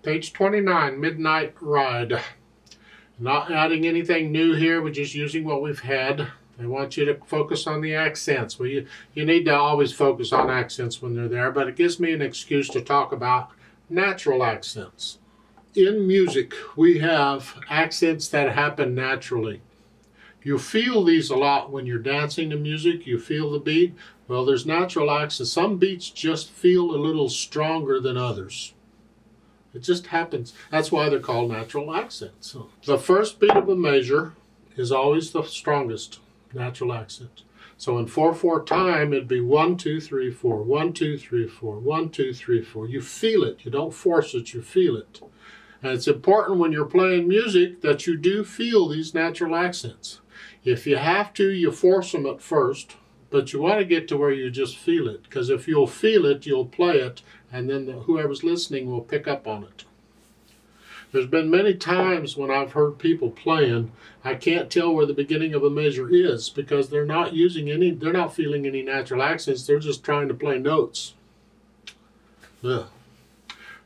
Page 29, Midnight Ride. Not adding anything new here, we're just using what we've had. I want you to focus on the accents. Well, you need to always focus on accents when they're there, but it gives me an excuse to talk about natural accents. In music, we have accents that happen naturally. You feel these a lot when you're dancing to music. You feel the beat. Well, there's natural accents. Some beats just feel a little stronger than others. It just happens. That's why they're called natural accents. So the first beat of a measure is always the strongest natural accent. So in 4/4 time, it'd be 1, 2, 3, 4, 1, 2, 3, 4, 1, 2, 3, 4. You feel it. You don't force it. You feel it. And it's important when you're playing music that you do feel these natural accents. If you have to, you force them at first, but you want to get to where you just feel it, because if you'll feel it, you'll play it, and then whoever's listening will pick up on it. There's been many times when I've heard people playing, I can't tell where the beginning of a measure is because they're not feeling any natural accents, they're just trying to play notes. Yeah.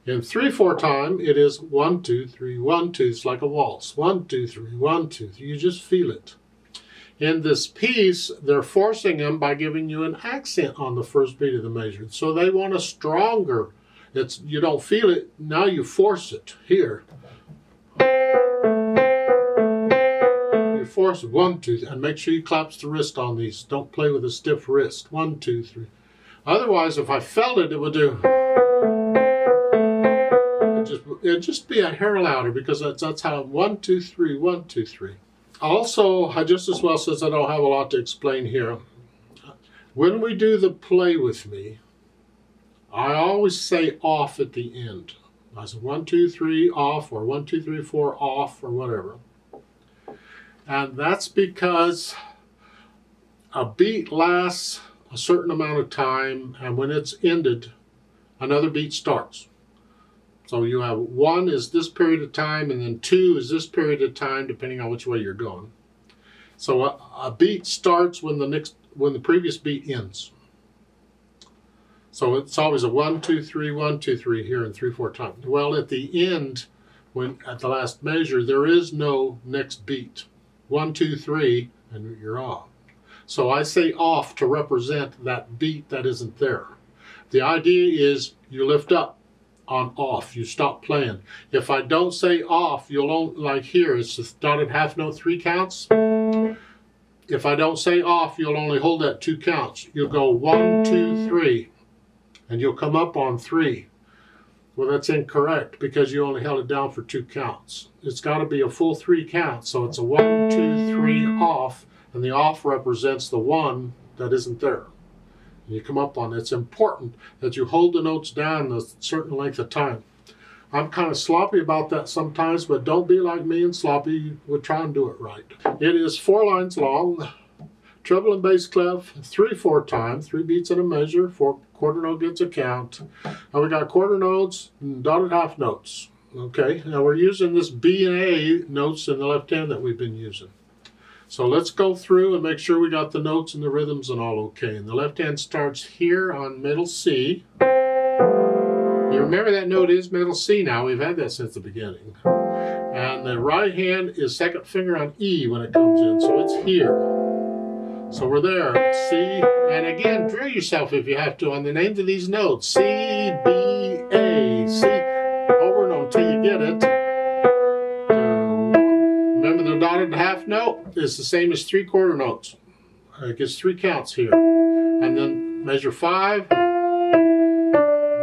In 3/4 time, it is 1, 2, 3, 1, 2. It's like a waltz. 1, 2, 3, 1, 2, 3. You just feel it. In this piece, they're forcing them by giving you an accent on the first beat of the measure. So they want a stronger. You don't feel it, now you force it. Here. You force it. 1, 2, and make sure you claps the wrist on these. Don't play with a stiff wrist. 1, 2, 3. Otherwise, if I felt it, it would do. It'd just be a hair louder because that's how 1, 2, 3, 1, 2, 3. Also, I just as well, since I don't have a lot to explain here, when we do the play with me, I always say off at the end. I say 1, 2, 3 off, or 1, 2, 3, 4 off, or whatever. And that's because a beat lasts a certain amount of time, and when it's ended, another beat starts. So you have 1 is this period of time, and then 2 is this period of time, depending on which way you're going. So a beat starts when the previous beat ends. So it's always a 1, 2, 3, 1, 2, 3 here in 3/4 time. Well, at the end, at the last measure, there is no next beat. 1, 2, 3, and you're off. So I say off to represent that beat that isn't there. The idea is you lift up on off. You stop playing. If I don't say off, you'll only, like here, it's the dotted half note 3 counts. If I don't say off, you'll only hold that 2 counts. You'll go 1, 2, 3. And you'll come up on 3. Well, that's incorrect because you only held it down for 2 counts. It's got to be a full 3 counts. So it's a 1, 2, 3 off, and the off represents the 1 that isn't there. And you come up on it. It's important that you hold the notes down a certain length of time. I'm kind of sloppy about that sometimes, but don't be like me and sloppy. We'll try and do it right. It is 4 lines long. Treble and bass clef, 3/4 time, 3 beats in a measure, 4 quarter note gets a count. Now we got quarter notes and dotted half notes. Okay, now we're using this B and A notes in the left hand that we've been using. So let's go through and make sure we got the notes and the rhythms and all okay. And the left hand starts here on middle C. You remember that note is middle C now. We've had that since the beginning. And the right hand is second finger on E when it comes in, so it's here. So we're there, C, and again, drill yourself if you have to on the names of these notes. C, B, A, C, over and over until you get it. Remember the dotted half note is the same as 3 quarter notes. It gets 3 counts here. And then measure 5.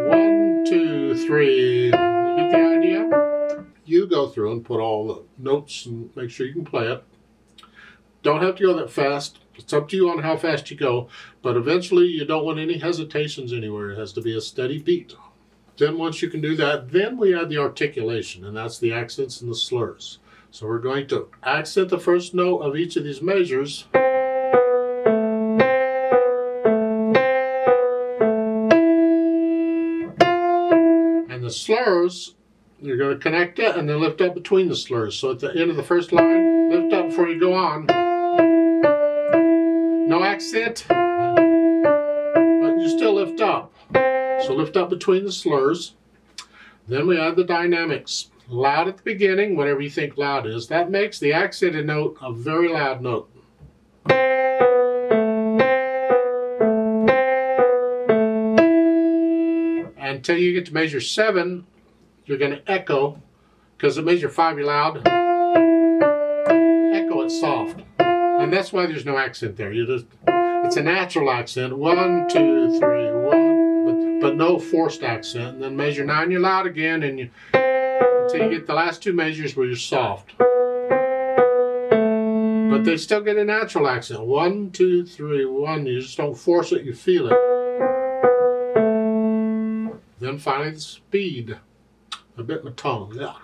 1, 2, 3. You get the idea? You go through and put all the notes and make sure you can play it. Don't have to go that fast. It's up to you on how fast you go, but eventually you don't want any hesitations anywhere. It has to be a steady beat. Then once you can do that, then we add the articulation, and that's the accents and the slurs. So we're going to accent the first note of each of these measures. And the slurs, you're going to connect it and then lift up between the slurs. So at the end of the first line, lift up before you go on. No accent, but you still lift up. So lift up between the slurs. Then we add the dynamics. Loud at the beginning, whatever you think loud is. That makes the accented note a very loud note. Until you get to measure 7, you're going to echo, because at measure 5 you're loud. Echo it soft. And that's why there's no accent there. It's a natural accent. 1, 2, 3, 1, but no forced accent. And then measure 9, you're loud again, and until you get the last 2 measures where you're soft. But they still get a natural accent. 1, 2, 3, 1. You just don't force it, you feel it. Then finally the speed. A bit metronome, yeah.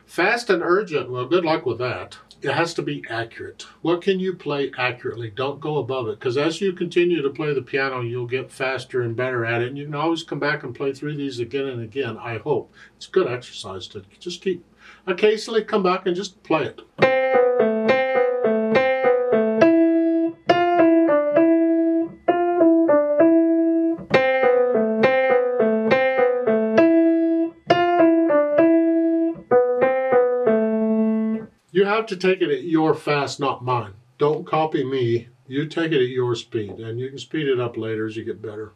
Fast and urgent, well, good luck with that. It has to be accurate. What can you play accurately? Don't go above it, because as you continue to play the piano, you'll get faster and better at it, and you can always come back and play through these again and again, I hope. It's good exercise to just keep, occasionally come back and just play it. You have to take it at your fast, not mine. Don't copy me. You take it at your speed, and you can speed it up later as you get better.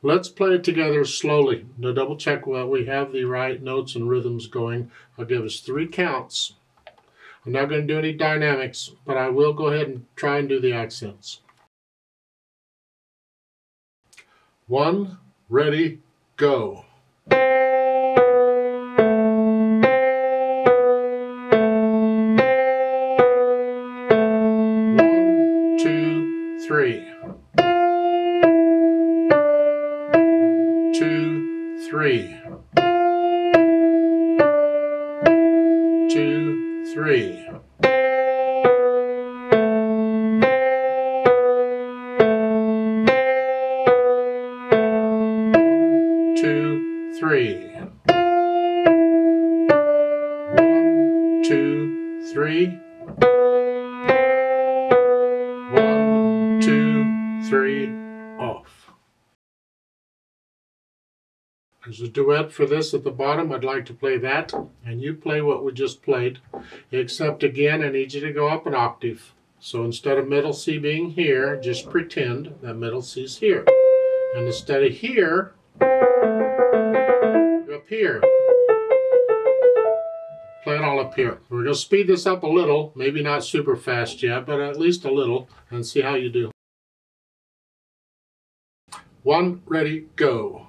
Let's play it together slowly. Now double check while we have the right notes and rhythms going. I'll give us 3 counts. I'm not going to do any dynamics, but I will go ahead and try and do the accents. 1, ready, go. 3. 2, 3. 2, 3. 2, 3. 1, 2, 3. 3, off. There's a duet for this at the bottom. I'd like to play that, and you play what we just played, except again I need you to go up an octave. So instead of middle C being here, just pretend that middle C's here. And instead of here, you're up here. Play it all up here. We're going to speed this up a little, maybe not super fast yet, but at least a little, and see how you do. 1, ready, go.